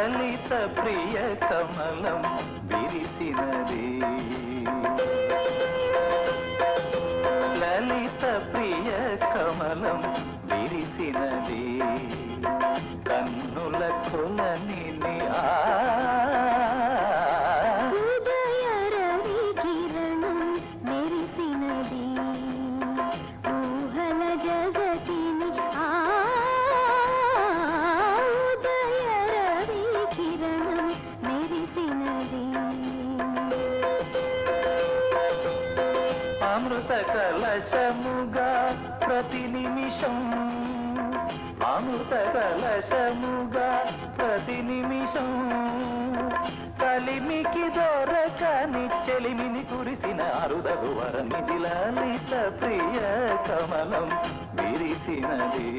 లలిత ప్రియ కమలం విరిసినది లలిత ప్రియ కమలం విరిసినది కన్నుల కొలని ఉదయ రవి కిరణం మెరిసినది ఊహల జగతిని ఉదయ రవి కిరణం మెరిసినది అమృత కలశముగా ప్రతి నిమిషం అమృత కలశముగా ప్రతి నిమిషం కలిమికి దొరకని చెలిమిని కురిసిన అరుదగు వరమిది లలిత ప్రియ కమలం విరిసినది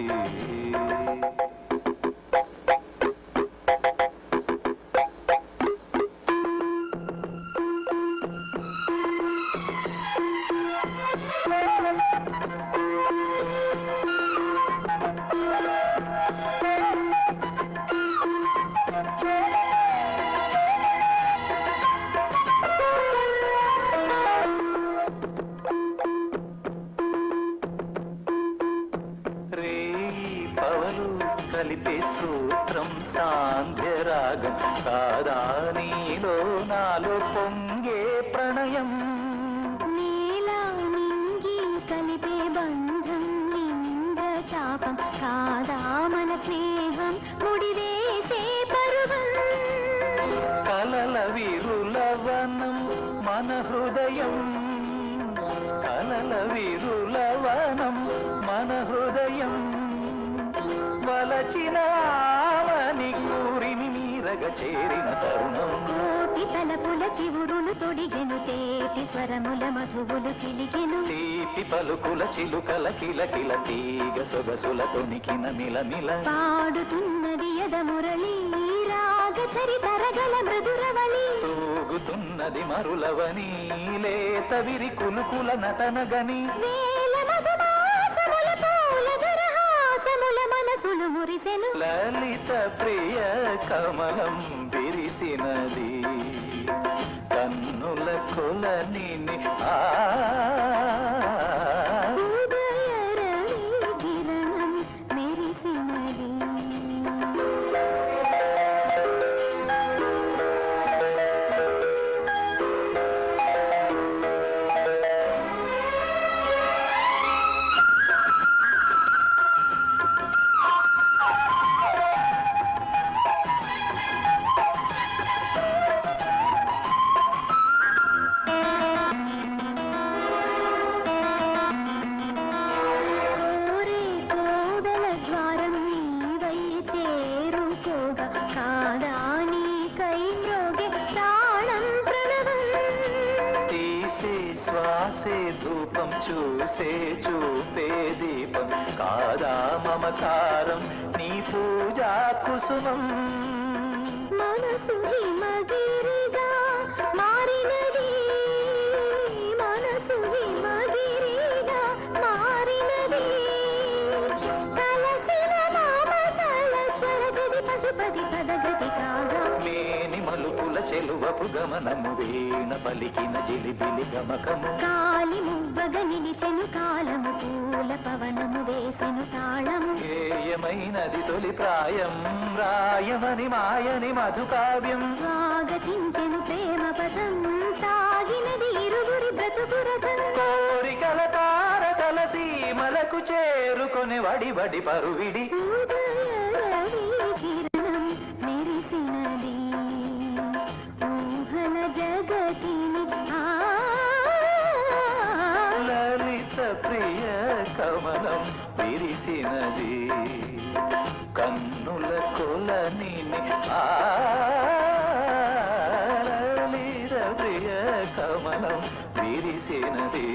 కలిపే సూత్రం సాంధ్యరాగం కాదా నీలో నాలో పొంగే ప్రణయం నీలా నింగి కలిపే బంధం ఇంద్రచాపం కాదా మన స్నేహం ముడివేసే పరువం కలల విరులవనం మన హృదయం కలల విరులవనం మన హృదయం వలచిన ఆవని కూరిని నీరగ చేరిన తరుణం కోటి తలపుల చివురులు తొడిగెను తేటి స్వరముల మధువులు చిలికెను తీపి పలుకుల చిలుకల కిలకిల తీగ సొగసుల తొణికిన మిలమిల పాడుతున్నది యద మురళి రాగ చరితరగల మృదురవళి తూగుతున్నది మరులవని లేత విరి కులుకుల నటనగని వేల మధుమాసముల పూల దరహాసముల మనసులు మురిసెను లలిత ప్రియ కమలం విరిసినది కన్నుల కొలని ఉదయ రవి కిరణం మెరిసినది శ్వాసే ధూపం చూసే చూపే దీపం కాదా మమకారం నీ పూజా కుసుమం మనసు హిమగిరిగా మారినది మనసు హిమగిరిగా మారినది కలసిన మామతల స్వరజది పశుపతి పదగతి కాగా లేని మలుపుల చెలువపు గమనము వీణ పలికిన జిలిబిలి గమకము కాలి మువ్వగ నిలిచెను కాలము పూల పవనము వేసెను తాళము ఏయమైనది తొలి ప్రాయం రాయమని మాయని మధుకావ్యం స్వాగతించెను ప్రేమ పదం సాగినది ఇరువురి బ్రతుకురథం కోరికల తారతల సీమలకు చేరుకొని వడి వడి పరువిడి ఉదయ రవి కిరణం మెరిసినది ఊహల జగతిని లలిత ప్రియ కమలం విరిసినది కన్నుల కొలని లలిత ప్రియ కమలం విరిసినది